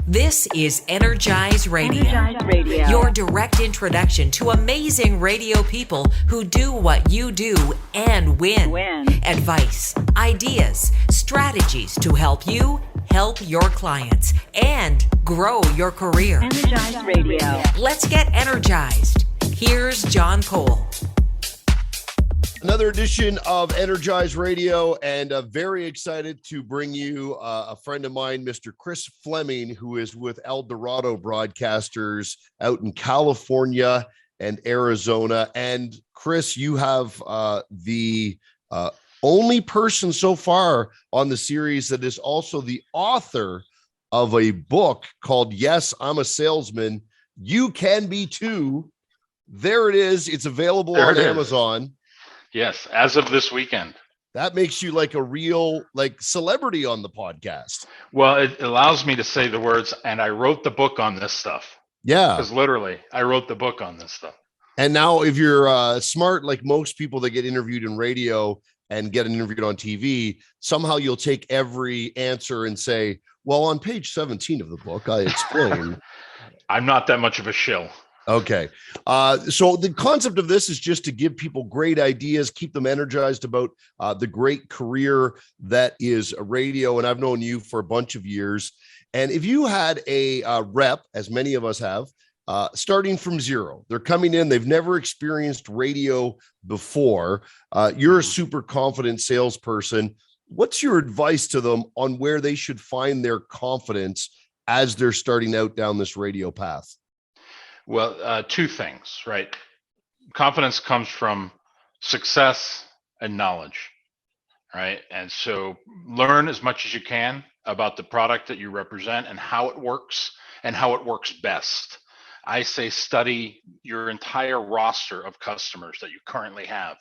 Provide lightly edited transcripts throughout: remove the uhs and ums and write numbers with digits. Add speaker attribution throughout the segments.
Speaker 1: This is Energize Radio.
Speaker 2: Energize Radio.
Speaker 1: Your direct introduction to amazing radio people who do what you do and win. Advice, ideas, strategies to help you help your clients and grow your career.
Speaker 2: Energize Radio.
Speaker 1: Let's get energized. Here's John Cole.
Speaker 3: Another edition of Energize Radio, and very excited to bring you a friend of mine, Mr. Chris Fleming, who is with El Dorado Broadcasters out in California and Arizona. And Chris, you have the only person so far on the series that is also the author of a book called Yes, I'm a Salesman. You Can Be Too. There it is. It's available on Amazon.
Speaker 4: Yes, as of this weekend.
Speaker 3: That makes you like a real celebrity on the podcast.
Speaker 4: Well, it allows me to say the words, and I wrote the book on this stuff.
Speaker 3: Yeah.
Speaker 4: Because literally, I wrote the book on this stuff.
Speaker 3: And now if you're smart, like most people that get interviewed in radio and get interviewed on TV, somehow you'll take every answer and say, well, on page 17 of the book, I explain.
Speaker 4: I'm not that much of a shill.
Speaker 3: Okay. So the concept of this is just to give people great ideas, keep them energized about the great career that is radio. And I've known you for a bunch of years. And if you had a rep, as many of us have, starting from zero, they're coming in, they've never experienced radio before. You're a super confident salesperson. What's your advice to them on where they should find their confidence as they're starting out down this radio path?
Speaker 4: Well, two things, right? Confidence comes from success and knowledge, right? And so learn as much as you can about the product that you represent and how it works best. I say study your entire roster of customers that you currently have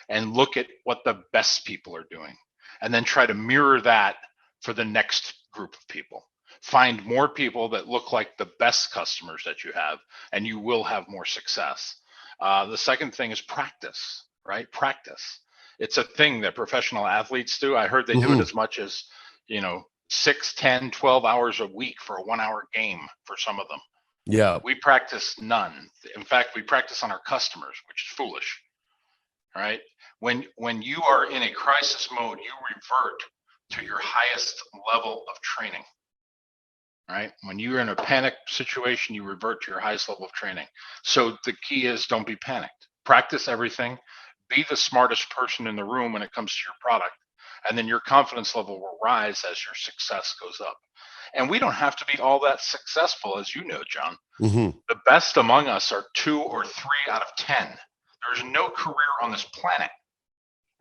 Speaker 4: and look at what the best people are doing, and then try to mirror that for the next group of people. Find more people that look like the best customers that you have, and you will have more success. The second thing is practice, right? Practice. It's a thing that professional athletes do. I heard they do it as much as, 6, 10, 12 hours a week for a 1-hour game for some of them.
Speaker 3: Yeah.
Speaker 4: We practice none. In fact, we practice on our customers, which is foolish, right? When you are in a crisis mode, you revert to your highest level of training. Right? When you're in a panic situation, you revert to your highest level of training. So the key is don't be panicked. Practice everything. Be the smartest person in the room when it comes to your product. And then your confidence level will rise as your success goes up. And we don't have to be all that successful, as you know, John.
Speaker 3: Mm-hmm.
Speaker 4: The best among us are 2 or 3 out of 10. There's no career on this planet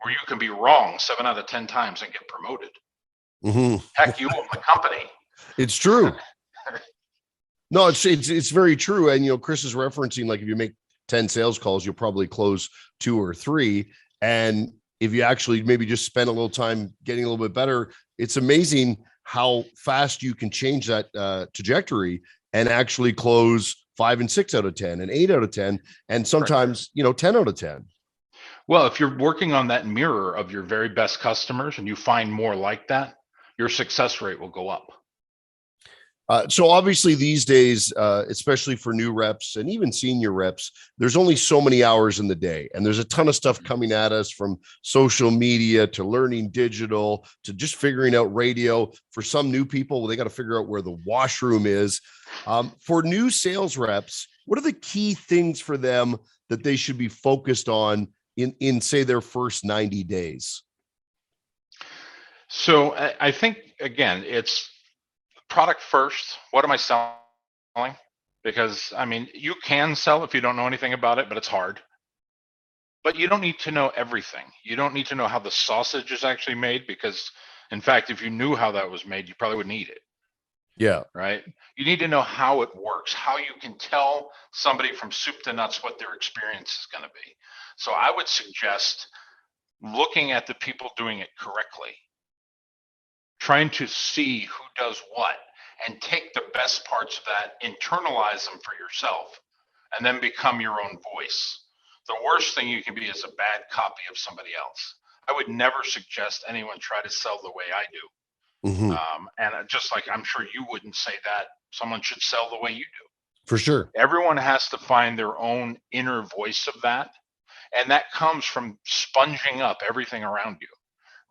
Speaker 4: where you can be wrong 7 out of 10 times and get promoted.
Speaker 3: Mm-hmm.
Speaker 4: Heck, you own the company.
Speaker 3: It's true. No, it's very true. And Chris is referencing, like, if you make 10 sales calls, you'll probably close 2 or 3. And if you actually maybe just spend a little time getting a little bit better, it's amazing how fast you can change that trajectory and actually close 5 and 6 out of 10 and 8 out of 10. And sometimes, 10 out of 10.
Speaker 4: Well, if you're working on that mirror of your very best customers and you find more like that, your success rate will go up.
Speaker 3: So obviously these days, especially for new reps and even senior reps, there's only so many hours in the day. And there's a ton of stuff coming at us, from social media to learning digital to just figuring out radio. For some new people, they got to figure out where the washroom is. For new sales reps, what are the key things for them that they should be focused on in say, their first 90 days?
Speaker 4: So I think, again, it's product first. What am I selling? Because, you can sell if you don't know anything about it, but it's hard. But you don't need to know everything. You don't need to know how the sausage is actually made, because, in fact, if you knew how that was made, you probably wouldn't eat it.
Speaker 3: Yeah.
Speaker 4: Right? You need to know how it works, how you can tell somebody from soup to nuts what their experience is going to be. So I would suggest looking at the people doing it correctly, trying to see who does what, and take the best parts of that, internalize them for yourself, and then become your own voice. The worst thing you can be is a bad copy of somebody else. I would never suggest anyone try to sell the way I do.
Speaker 3: Hmm.
Speaker 4: And just like I'm sure you wouldn't say that someone should sell the way you do.
Speaker 3: For sure.
Speaker 4: Everyone has to find their own inner voice of that. And that comes from sponging up everything around you.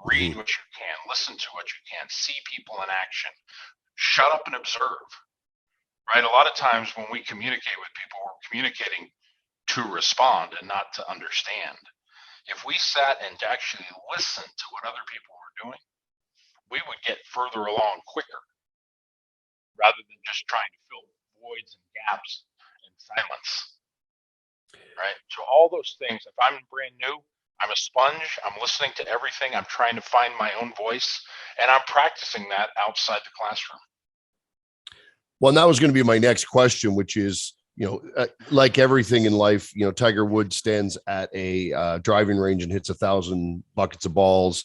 Speaker 3: Hmm.
Speaker 4: Read what you can, listen to what you can, see people in action, shut up and observe, right? A lot of times when we communicate with people, we're communicating to respond and not to understand. If we sat and actually listened to what other people were doing, we would get further along quicker rather than just trying to fill voids and gaps in silence, right? So all those things, if I'm brand new, I'm a sponge, I'm listening to everything, I'm trying to find my own voice, and I'm practicing that outside the classroom.
Speaker 3: Well, and that was going to be my next question, which is, like everything in life, Tiger Woods stands at a driving range and hits 1,000 buckets of balls.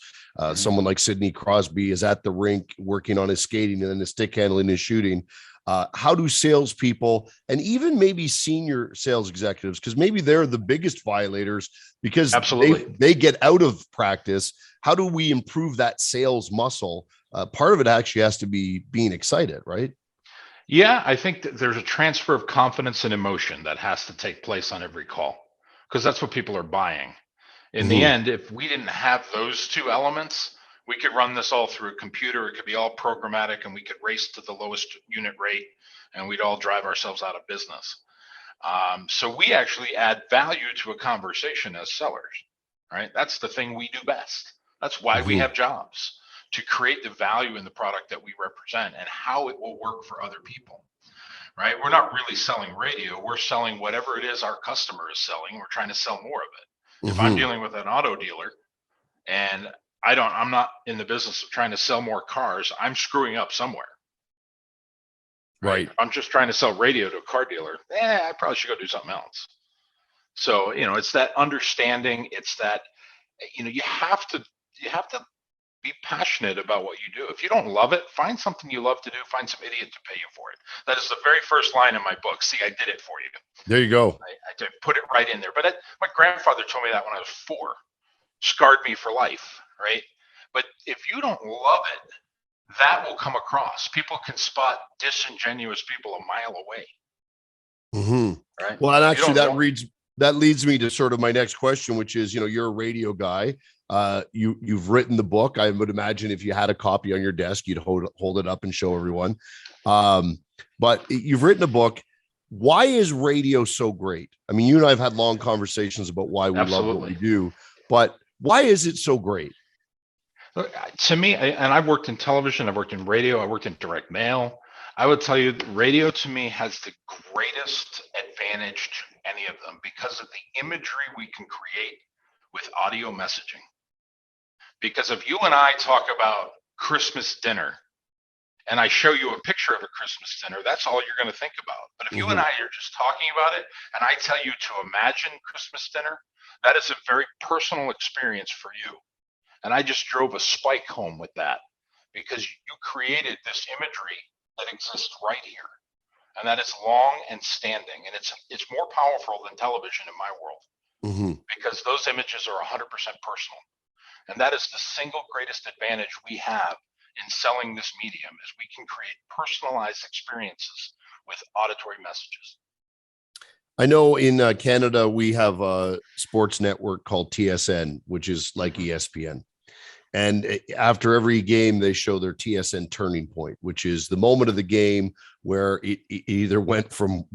Speaker 3: Someone like Sidney Crosby is at the rink working on his skating and then his stick handling, his shooting. How do salespeople and even maybe senior sales executives, because maybe they're the biggest violators because
Speaker 4: Absolutely.
Speaker 3: they get out of practice. How do we improve that sales muscle? Part of it actually has to be being excited, right?
Speaker 4: Yeah, I think that there's a transfer of confidence and emotion that has to take place on every call because that's what people are buying. In the
Speaker 3: Mhm.
Speaker 4: end, if we didn't have those two elements, we could run this all through a computer. It could be all programmatic and we could race to the lowest unit rate and we'd all drive ourselves out of business. So we actually add value to a conversation as sellers, right? That's the thing we do best. That's why we
Speaker 3: Mhm.
Speaker 4: have jobs, to create the value in the product that we represent and how it will work for other people, right? We're not really selling radio. We're selling whatever it is our customer is selling. We're trying to sell more of it. If I'm
Speaker 3: Mhm.
Speaker 4: dealing with an auto dealer and I'm not in the business of trying to sell more cars, I'm screwing up somewhere, right?
Speaker 3: Right.
Speaker 4: If I'm just trying to sell radio to a car dealer, I probably should go do something else. So, it's that understanding. It's that, you have to be passionate about what you do. If you don't love it, find something you love to do. Find some idiot to pay you for it. That is the very first line in my book. See, I did it for you.
Speaker 3: There you go.
Speaker 4: I did put it right in there. But my grandfather told me that when I was 4, scarred me for life, right? But if you don't love it, that will come across. People can spot disingenuous people a mile away,
Speaker 3: Mhm.
Speaker 4: right?
Speaker 3: Well, and
Speaker 4: If you
Speaker 3: actually
Speaker 4: don't want,
Speaker 3: that leads me to sort of my next question, which is, you're a radio guy. You've written the book. I would imagine if you had a copy on your desk, you'd hold it up and show everyone. But you've written a book. Why is radio so great? I mean, you and I have had long conversations about why we love what we
Speaker 4: absolutely.
Speaker 3: do, but why is it so great?
Speaker 4: Look, to me, and I've worked in television, I've worked in radio, I worked in direct mail. I would tell you that radio to me has the greatest advantage to any of them because of the imagery we can create with audio messaging. Because if you and I talk about Christmas dinner and I show you a picture of a Christmas dinner, that's all you're going to think about. But if you and
Speaker 3: Mhm.
Speaker 4: I are just talking about it and I tell you to imagine Christmas dinner, that is a very personal experience for you. And I just drove a spike home with that because you created this imagery that exists right here. And that is long and standing. And it's more powerful than television in my world
Speaker 3: Mhm.
Speaker 4: because those images are 100% personal. And that is the single greatest advantage we have in selling this medium is we can create personalized experiences with auditory messages.
Speaker 3: I know in Canada we have a sports network called TSN, which is like
Speaker 4: Mhm.
Speaker 3: ESPN. And after every game, they show their TSN turning point, which is the moment of the game where it either went from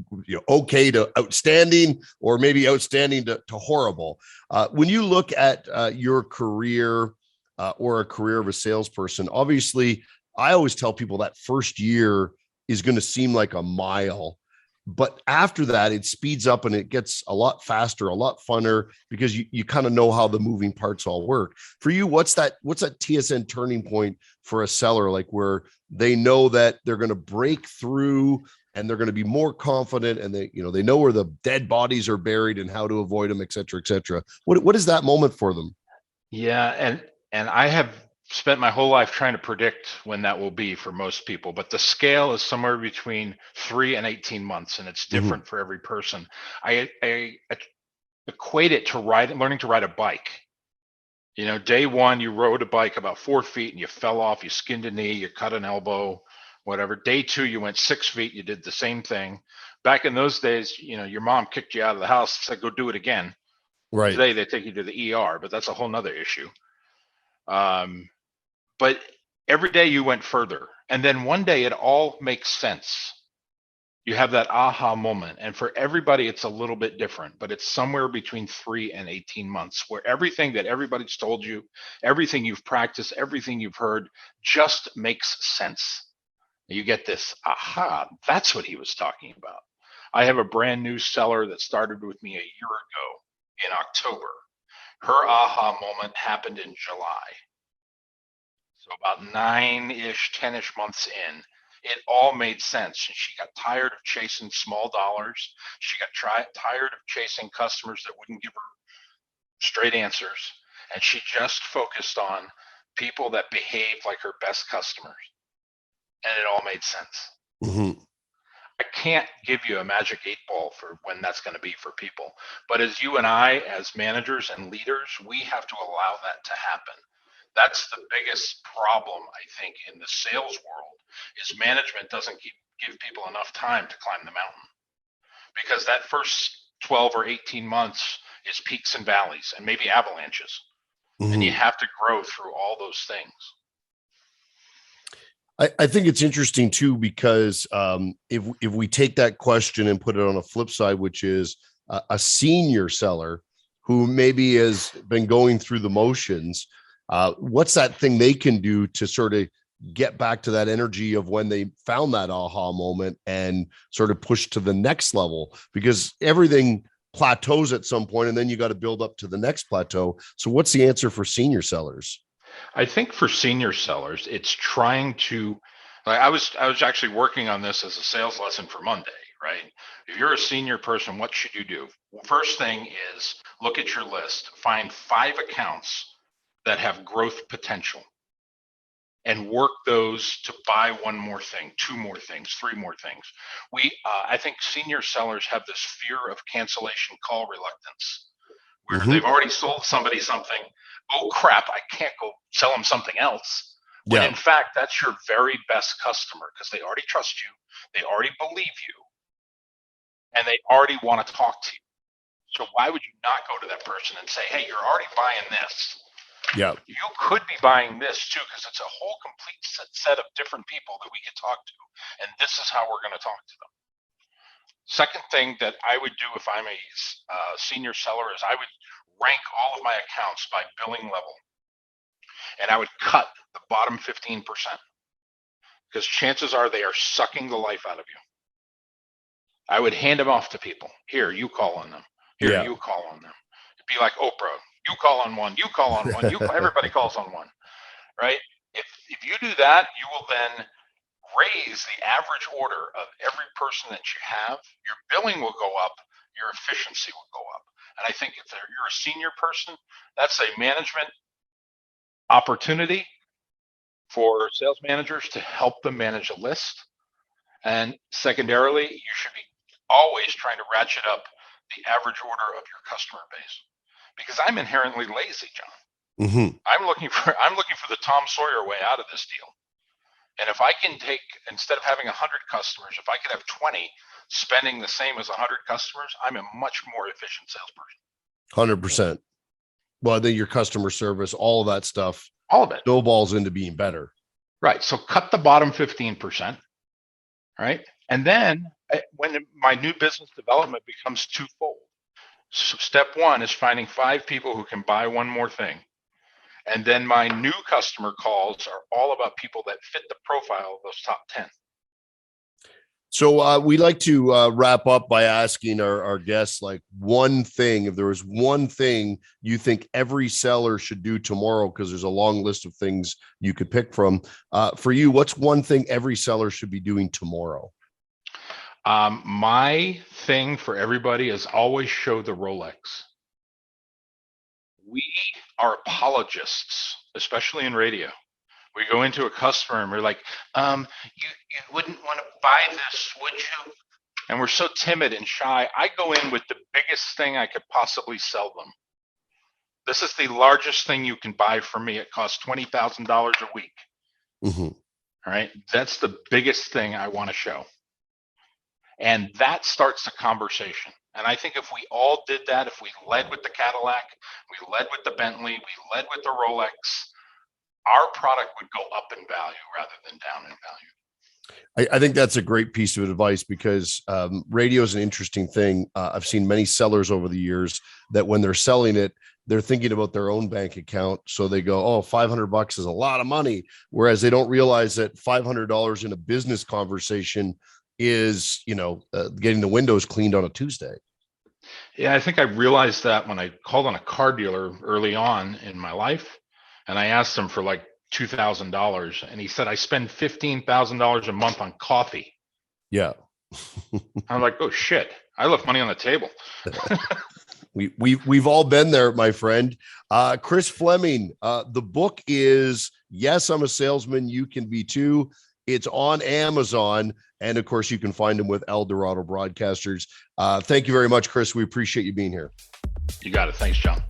Speaker 3: okay to outstanding, or maybe outstanding to horrible. When you look at your career or a career of a salesperson, obviously, I always tell people that first year is going to seem like a mile. But after that, it speeds up and it gets a lot faster, a lot funner because you kind of know how the moving parts all work. For you, what's that TSN turning point for a seller, like where they know that they're going to break through and they're going to be more confident and they know where the dead bodies are buried and how to avoid them, et cetera, et cetera. What is that moment for them?
Speaker 4: Yeah, and I have spent my whole life trying to predict when that will be for most people, but the scale is somewhere between 3 and 18 months, and it's
Speaker 3: Mhm.
Speaker 4: different for every person. I equate it to learning to ride a bike. Day one, you rode a bike about 4 feet and you fell off, you skinned a knee, you cut an elbow, whatever. Day two, you went 6 feet, you did the same thing. Back in those days, your mom kicked you out of the house, said, go do it again.
Speaker 3: Right.
Speaker 4: Today, they take you to the ER, but that's a whole nother issue. But every day you went further. And then one day it all makes sense. You have that aha moment. And for everybody, it's a little bit different, but it's somewhere between 3 and 18 months where everything that everybody's told you, everything you've practiced, everything you've heard just makes sense. You get this, aha, that's what he was talking about. I have a brand new seller that started with me a year ago in October. Her aha moment happened in July. So about 9-ish, 10-ish months in, it all made sense. And she got tired of chasing small dollars. She got tired of chasing customers that wouldn't give her straight answers. And she just focused on people that behave like her best customers. And it all made sense.
Speaker 3: Mm-hmm.
Speaker 4: I can't give you a magic 8-ball for when that's going to be for people. But as you and I, as managers and leaders, we have to allow that to happen. That's the biggest problem, I think, in the sales world, is management doesn't give people enough time to climb the mountain. Because that first 12 or 18 months is peaks and valleys and maybe avalanches.
Speaker 3: Mm-hmm.
Speaker 4: And you have to grow through all those things.
Speaker 3: I think it's interesting too, because if we take that question and put it on a flip side, which is a senior seller who maybe has been going through the motions, what's that thing they can do to sort of get back to that energy of when they found that aha moment and sort of push to the next level? Because everything plateaus at some point and then you got to build up to the next plateau. So what's the answer for senior sellers?
Speaker 4: I think for senior sellers, it's trying to, like I was actually working on this as a sales lesson for Monday, right? If you're a senior person, what should you do? First thing is look at your list, find 5 accounts that have growth potential and work those to buy 1 more thing, 2 more things, 3 more things. I think senior sellers have this fear of cancellation call reluctance, where
Speaker 3: Mm-hmm.
Speaker 4: they've already sold somebody something. Oh crap, I can't go sell them something else. When in fact, that's your very best customer, because they already trust you, they already believe you, and they already want to talk to you. So why would you not go to that person and say, hey, you're already buying this.
Speaker 3: Yeah.
Speaker 4: You could be buying this too, because it's a whole complete set of different people that we could talk to. And this is how we're going to talk to them. Second thing that I would do if I'm a senior seller is I would rank all of my accounts by billing level. And I would cut the bottom 15%, because chances are they are sucking the life out of you. I would hand them off to people. Here, you call on them. Here, you call on them. It'd be like Oprah. You call on one, you call on one, everybody calls on one, right? If you do that, you will then raise the average order of every person that you have. Your billing will go up, your efficiency will go up. And I think if you're a senior person, that's a management opportunity for sales managers to help them manage a list. And secondarily, you should be always trying to ratchet up the average order of your customer base, because I'm inherently lazy, John.
Speaker 3: Mm-hmm.
Speaker 4: I'm looking for the Tom Sawyer way out of this deal. And if I can take, instead of having 100 customers, if I could have 20 spending the same as 100 customers, I'm a much more efficient salesperson.
Speaker 3: 100%. Well, then your customer service, all of that stuff,
Speaker 4: all of it
Speaker 3: snowballs into being better.
Speaker 4: Right. So cut the bottom 15%. Right. And then when my new business development becomes twofold. So step 1 is finding 5 people who can buy 1 more thing. And then my new customer calls are all about people that fit the profile of those top 10.
Speaker 3: So we like to wrap up by asking our guests, like, one thing, if there was one thing you think every seller should do tomorrow, because there's a long list of things you could pick from. For you, what's one thing every seller should be doing tomorrow?
Speaker 4: My thing for everybody is always show the Rolex. We are apologists, especially in radio. We go into a customer and we're like, you wouldn't want to buy this, would you? And we're so timid and shy. I go in with the biggest thing I could possibly sell them. This is the largest thing you can buy from me. It costs $20,000 a week.
Speaker 3: Mm-hmm.
Speaker 4: All right. That's the biggest thing I want to show. And that starts the conversation. And I think if we all did that, if we led with the Cadillac, we led with the Bentley, we led with the Rolex, our product would go up in value rather than down in value.
Speaker 3: I think that's a great piece of advice because radio is an interesting thing. I've seen many sellers over the years that when they're selling it, they're thinking about their own bank account. So they go, oh, $500 is a lot of money. Whereas they don't realize that $500 in a business conversation is, getting the windows cleaned on a Tuesday.
Speaker 4: Yeah, I think I realized that when I called on a car dealer early on in my life, and I asked him for like $2,000, and he said, I spend $15,000 a month on coffee.
Speaker 3: Yeah.
Speaker 4: I'm like, oh shit, I left money on the table.
Speaker 3: We've all been there, my friend. Chris Fleming, the book is Yes, I'm a Salesman, You Can Be Too. It's on Amazon. And of course, you can find him with El Dorado Broadcasters. Thank you very much, Chris. We appreciate you being here.
Speaker 4: You got it. Thanks, John.